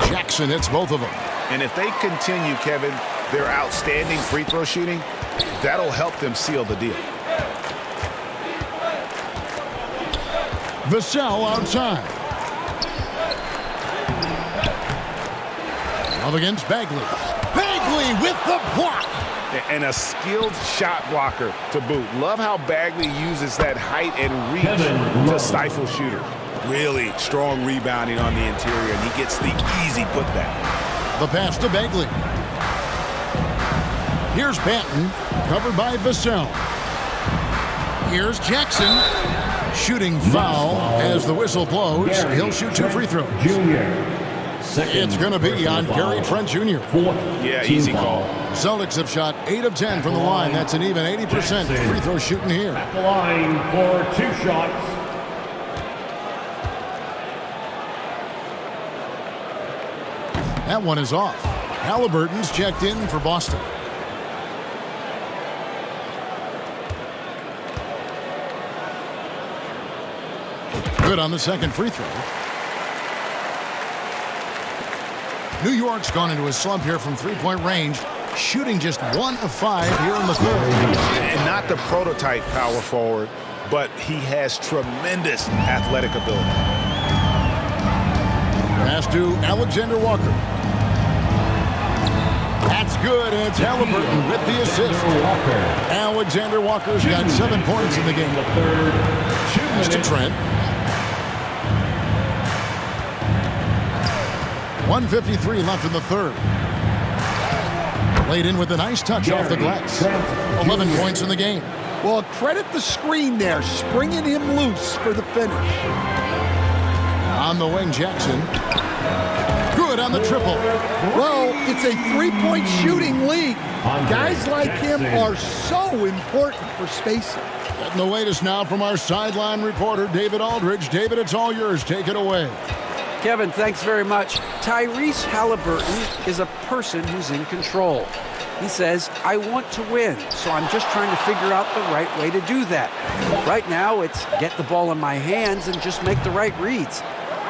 Jackson hits both of them. And if they continue, Kevin, their outstanding free throw shooting, that'll help them seal the deal. Vassell outside. Up against Bagley. Bagley with the block. And a skilled shot blocker to boot. Love how Bagley uses that height and reach to stifle shooters. Really strong rebounding on the interior, and he gets the easy putback. The pass to Bagley. Here's Banton, covered by Vassell. Here's Jackson. Shooting foul as the whistle blows. He'll shoot 2 free throws. It's going to be on Gary Trent Jr. Yeah, easy call. Celtics have shot 8 of 10 from the line. That's an even 80% free throw shooting here. At the line for 2 shots. That one is off. Halliburton's checked in for Boston. Good on the second free throw. New York's gone into a slump here from three-point range, shooting just 1 of 5 here in the third. And not the prototype power forward, but he has tremendous athletic ability. Pass to Alexander Walker. That's good, and it's Halliburton with the assist. Alexander Walker's got 7 points in the game. Pass to Trent. 1:53 left in the third. Laid in with a nice touch off the glass. 11 points in the game. Well, credit the screen there, springing him loose for the finish. On the wing, Jackson. Good on the triple. Well, it's a three-point shooting league. Guys like him are so important for spacing. Getting the latest now from our sideline reporter, David Aldridge. David, it's all yours. Take it away. Kevin, thanks very much. Tyrese Halliburton is a person who's in control. He says, I want to win, so I'm just trying to figure out the right way to do that. Right now, it's get the ball in my hands and just make the right reads.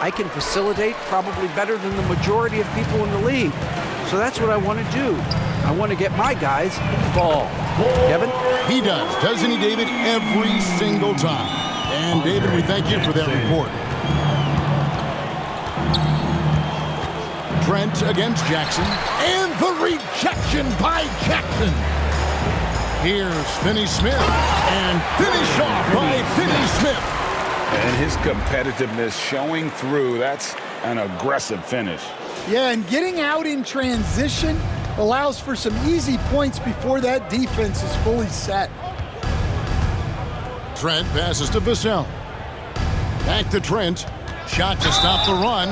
I can facilitate probably better than the majority of people in the league. So that's what I want to do. I want to get my guys involved. Kevin? He does, doesn't he, David? Every single time. And, David, we thank you for that report. Trent against Jackson. And the rejection by Jackson. Here's Finney Smith. And finish off by Finney Smith. And his competitiveness showing through. That's an aggressive finish. Yeah, and getting out in transition allows for some easy points before that defense is fully set. Trent passes to Vassell. Back to Trent. Shot to stop the run.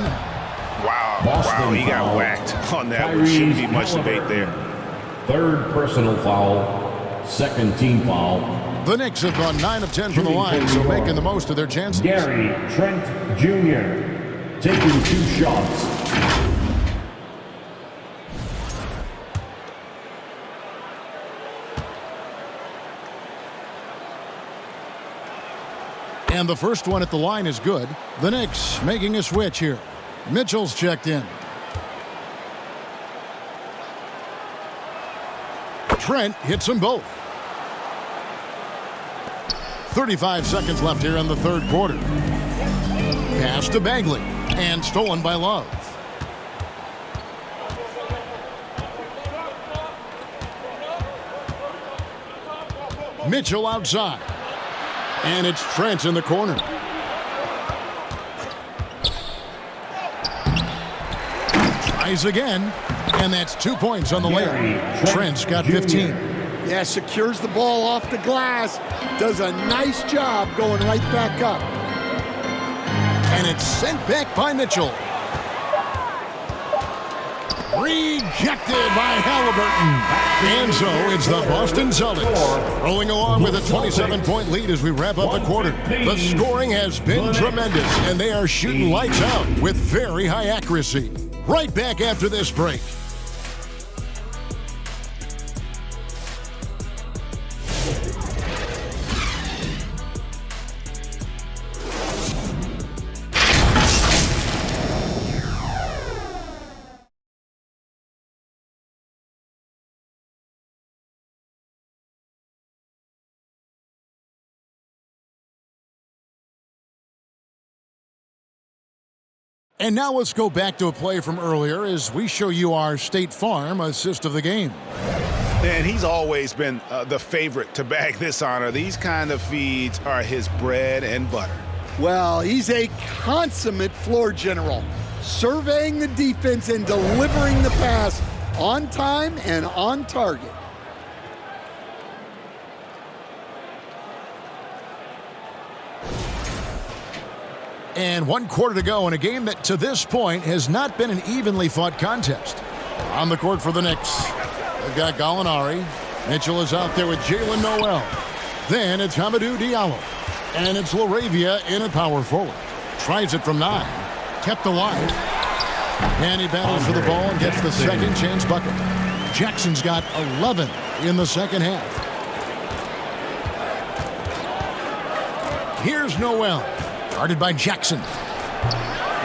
Wow, he got whacked on that one. Shouldn't be much debate there. Third personal foul, second team foul. The Knicks have gone 9 of 10 from the line, so making the most of their chances. Gary Trent Jr. taking 2 shots. And the first one at the line is good. The Knicks making a switch here. Mitchell's checked in. Trent hits them both. 35 seconds left here in the third quarter. Pass to Bagley. And stolen by Love. Mitchell outside. And it's Trent in the corner. Tries again. And that's 2 points on the layup. Trent's got 15. Yeah, secures the ball off the glass. Does a nice job going right back up. And it's sent back by Mitchell. Rejected by Halliburton. And so it's the Boston Celtics rolling along with a 27-point lead as we wrap up the quarter. The scoring has been tremendous, and they are shooting lights out with very high accuracy. Right back after this break. And now let's go back to a play from earlier as we show you our State Farm assist of the game. And he's always been the favorite to bag this honor. These kind of feeds are his bread and butter. Well, he's a consummate floor general, surveying the defense and delivering the pass on time and on target. And 1 quarter to go in a game that to this point has not been an evenly fought contest. On the court for the Knicks, they've got Gallinari. Mitchell is out there with Jalen Noel. Then it's Hamidou Diallo. And it's LaRavia in at power forward. Tries it from 9. Kept alive. And he battles for the ball and gets the second chance bucket. Jackson's got 11 in the second half. Here's Noel. Guarded by Jackson.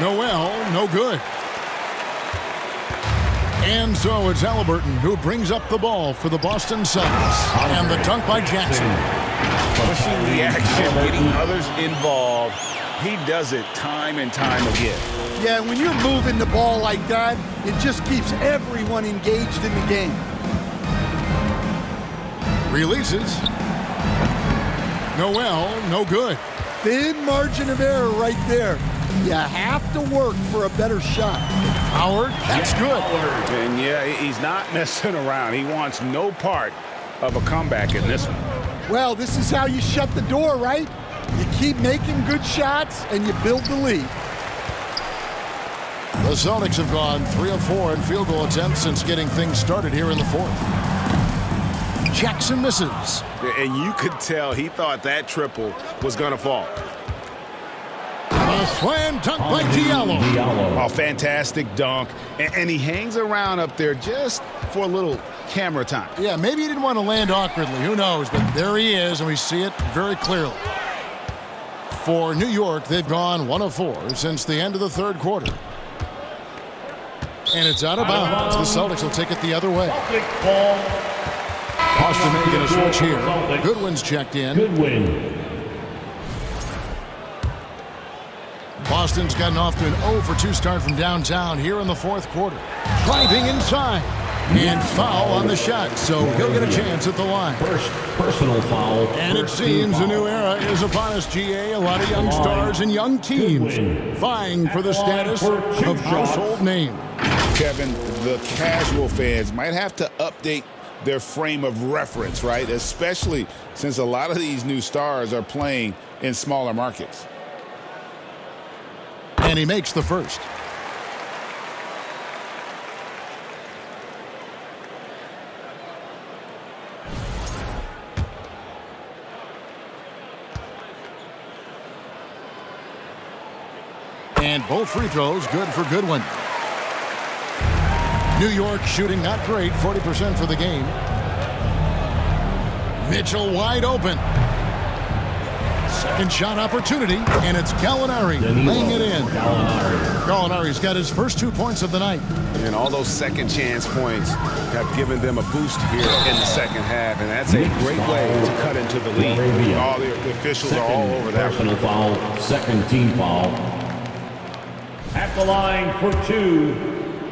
Noel, no good. And so it's Halliburton who brings up the ball for the Boston Celtics. And the dunk by Jackson. Pushing the action, getting others involved. He does it time and time again. Yeah, when you're moving the ball like that, it just keeps everyone engaged in the game. Releases. Noel, no good. Thin margin of error right there. You have to work for a better shot. Howard, that's good. And yeah, he's not messing around. He wants no part of a comeback in this one. Well, this is how you shut the door, right? You keep making good shots and you build the lead. The Celtics have gone 3 of 4 in field goal attempts since getting things started here in the fourth. Jackson misses. And you could tell he thought that triple was going to fall. A slam dunk by Diallo. Oh, fantastic dunk. And he hangs around up there just for a little camera time. Yeah, maybe he didn't want to land awkwardly. Who knows? But there he is, and we see it very clearly. For New York, they've gone 1 of 4 since the end of the third quarter. And it's out of bounds. The Celtics will take it the other way. Boston making a switch here. Goodwin's checked in. Boston's gotten off to an 0 for 2 start from downtown here in the fourth quarter. Driving inside. And foul on the shot, so he'll get a chance at the line. First personal foul. And it seems a new era is upon us, GA. A lot of young stars and young teams vying for the status of household name. Kevin, the casual fans might have to update their frame of reference, right? Especially since a lot of these new stars are playing in smaller markets. And he makes the first. And both free throws good for Goodwin. New York shooting not great, 40% for the game. Mitchell wide open. Second shot opportunity, and it's Gallinari laying it in. Gallinari's got his first 2 points of the night. And all those second chance points have given them a boost here in the second half, and that's a great way to cut into the lead. All the officials are all over that. Personal foul, second team foul. At the line for 2,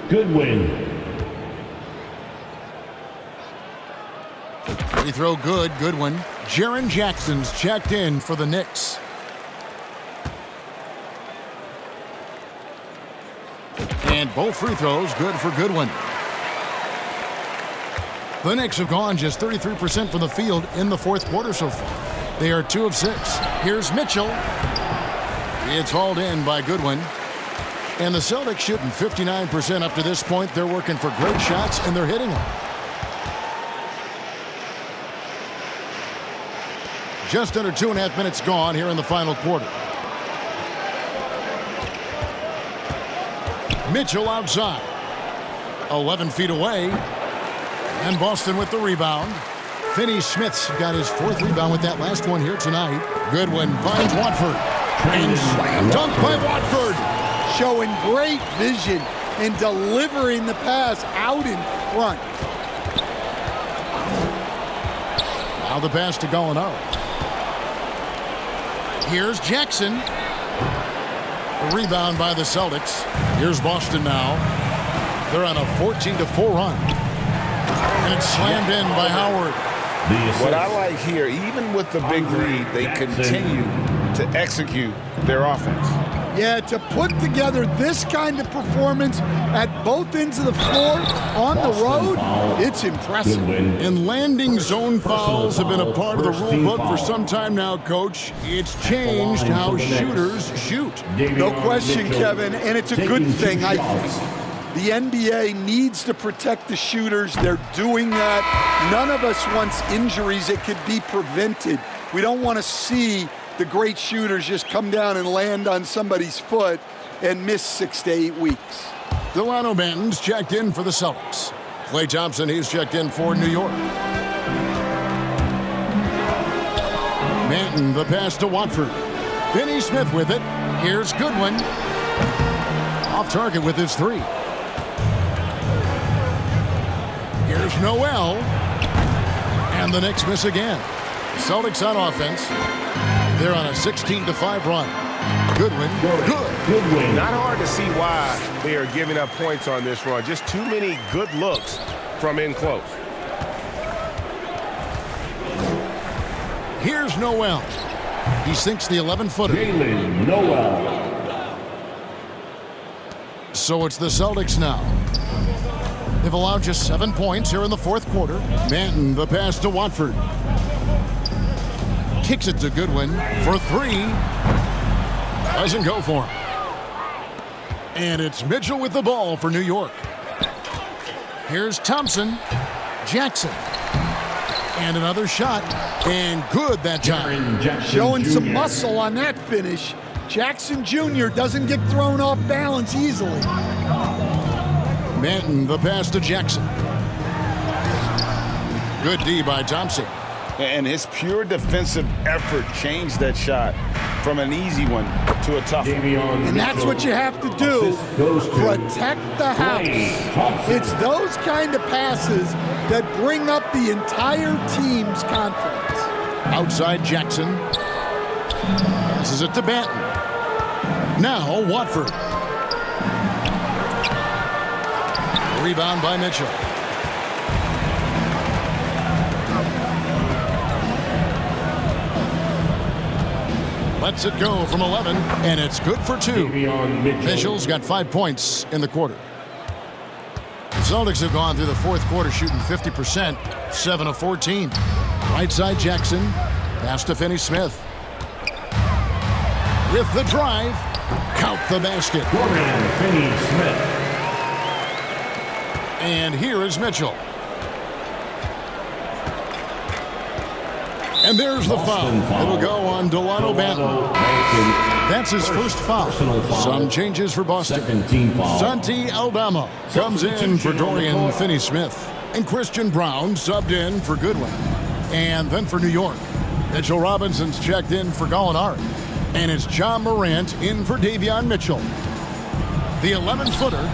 Goodwin. Free throw good, Goodwin. Jaren Jackson's checked in for the Knicks. And both free throws good for Goodwin. The Knicks have gone just 33% from the field in the fourth quarter so far. They are 2 of 6. Here's Mitchell. It's hauled in by Goodwin. And the Celtics shooting 59% up to this point. They're working for great shots, and they're hitting them. Just under 2.5 minutes gone here in the final quarter. Mitchell outside. 11 feet away. And Boston with the rebound. Finney-Smith's got his 4th rebound with that last one here tonight. Goodwin finds Watford. And slam dunk by Watford. Showing great vision and delivering the pass out in front. Now the pass to Gallinari. Here's Jackson. A rebound by the Celtics. Here's Boston now. They're on a 14-4 run. And it's slammed in by Howard. What I like here, even with the big lead, they continue to execute their offense. Yeah, to put together this kind of performance at both ends of the floor on the road, it's impressive. And landing zone fouls have been a part of the rule book for some time now, Coach. It's changed how shooters shoot. No question, Kevin, and it's a good thing, I think. The NBA needs to protect the shooters. They're doing that. None of us wants injuries that could be prevented. We don't want to see the great shooters just come down and land on somebody's foot and miss 6 to 8 weeks. Delano Banton's checked in for the Celtics. Klay Thompson, he's checked in for New York. Banton, the pass to Watford. Finney-Smith with it. Here's Goodwin. Off target with his 3. Here's Noel. And the Knicks miss again. Celtics on offense. They're on a 16-5 run. Goodwin, good. Not hard to see why they are giving up points on this run. Just too many good looks from in close. Here's Noel. He sinks the 11-footer. Jalen Noel. So it's the Celtics now. They've allowed just 7 points here in the fourth quarter. Banton, the pass to Watford. kicks it to Goodwin for three. Doesn't go for him. And it's Mitchell with the ball for New York. Here's Thompson. Jackson. And another shot. And good that time. Showing some muscle on that finish. Jackson Jr. doesn't get thrown off balance easily. Manton, the pass to Jackson. Good D by Thompson. And his pure defensive effort changed that shot from an easy one to a tough one. And that's what you have to do. Protect the house. It's those kind of passes that bring up the entire team's confidence. Outside Jackson. Passes it to Banton. Now Watford. Rebound by Mitchell. Lets it go from 11, and it's good for 2. Mitchell's got 5 points in the quarter. The Celtics have gone through the fourth quarter shooting 50%, 7 of 14. Right side Jackson, pass to Finney-Smith. With the drive, count the basket. Finney-Smith. And here is Mitchell. And there's the foul. It'll go on Delano Banton. That's his first foul. Some changes for Boston. Santi Aldama comes in for Dorian Finney-Smith. And Christian Brown subbed in for Goodwin. And then for New York, Mitchell Robinson's checked in for Gallinari. And it's John Morant in for Davion Mitchell. The 11-footer.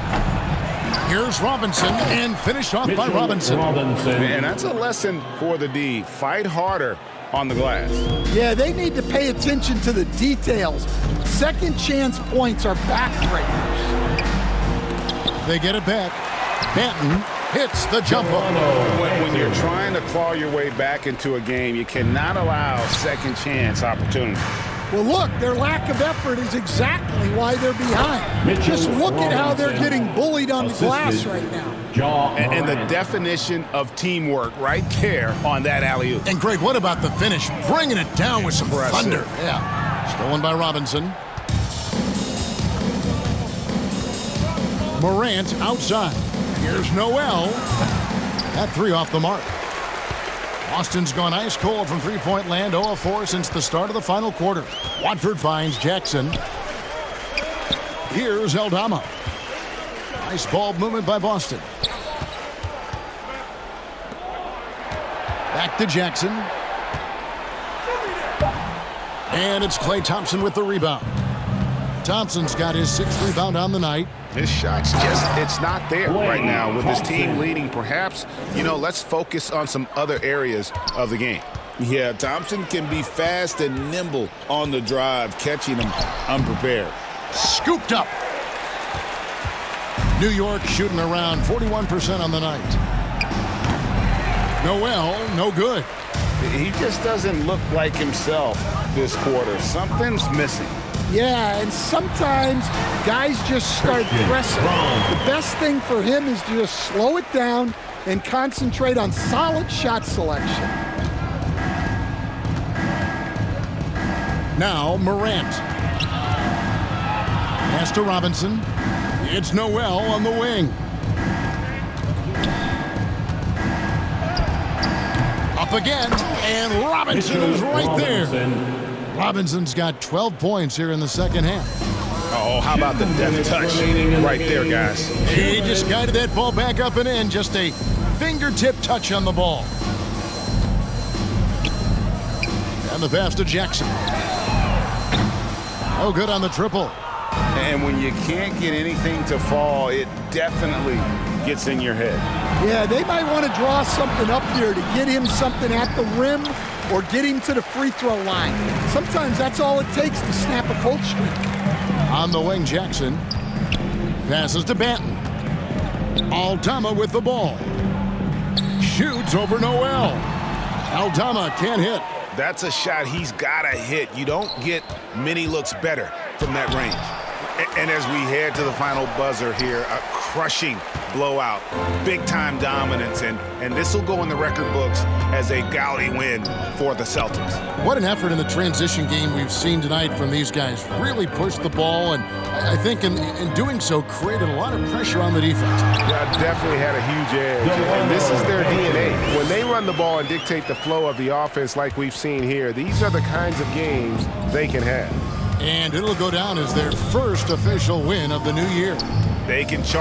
Here's Robinson, and finished off by Robinson. And that's a lesson for the D. Fight harder on the glass. Yeah, they need to pay attention to the details. Second chance points are backbreakers. They get it back. Banton hits the jumper. When you're trying to claw your way back into a game, you cannot allow second chance opportunity. Well, look, their lack of effort is exactly why they're behind. Just look at how they're getting bullied on the glass right now. And the definition of teamwork right there on that alley-oop. And Greg, what about the finish? Bringing it down with some thunder. Yeah. Stolen by Robinson. Morant outside. Here's Noel. That 3 off the mark. Boston's gone ice cold from three-point land, 0 of 4 since the start of the final quarter. Watford finds Jackson. Here's Aldama. Nice ball movement by Boston. Back to Jackson. And it's Klay Thompson with the rebound. Thompson's got his 6th rebound on the night. His shot's it's not there right now with his team leading. Perhaps, let's focus on some other areas of the game. Yeah, Thompson can be fast and nimble on the drive, catching him unprepared. Scooped up. New York shooting around 41% on the night. Noel, no good. He just doesn't look like himself this quarter. Something's missing. Yeah, and sometimes guys just start pressing. The best thing for him is to just slow it down and concentrate on solid shot selection. Now Morant. Pass to Robinson. It's Noel on the wing. Up again, and Robinson is right there. Robinson's got 12 points here in the second half. Oh, how about the deft touch right there, guys? He just guided that ball back up and in. Just a fingertip touch on the ball. And the pass to Jackson. Oh, good on the triple. And when you can't get anything to fall, it definitely gets in your head. Yeah, they might want to draw something up here to get him something at the rim or get him to the free throw line. Sometimes that's all it takes to snap a cold streak. On the wing, Jackson. Passes to Banton. Aldama with the ball. Shoots over Noel. Aldama can't hit. That's a shot he's got to hit. You don't get many looks better from that range. And as we head to the final buzzer here, a crushing blowout, big-time dominance, and this will go in the record books as a gaudy win for the Celtics. What an effort in the transition game we've seen tonight from these guys. Really pushed the ball, and I think in doing so created a lot of pressure on the defense. Yeah, definitely had a huge edge, and this is their DNA. When they run the ball and dictate the flow of the offense like we've seen here, these are the kinds of games they can have. And it'll go down as their first official win of the new year. They can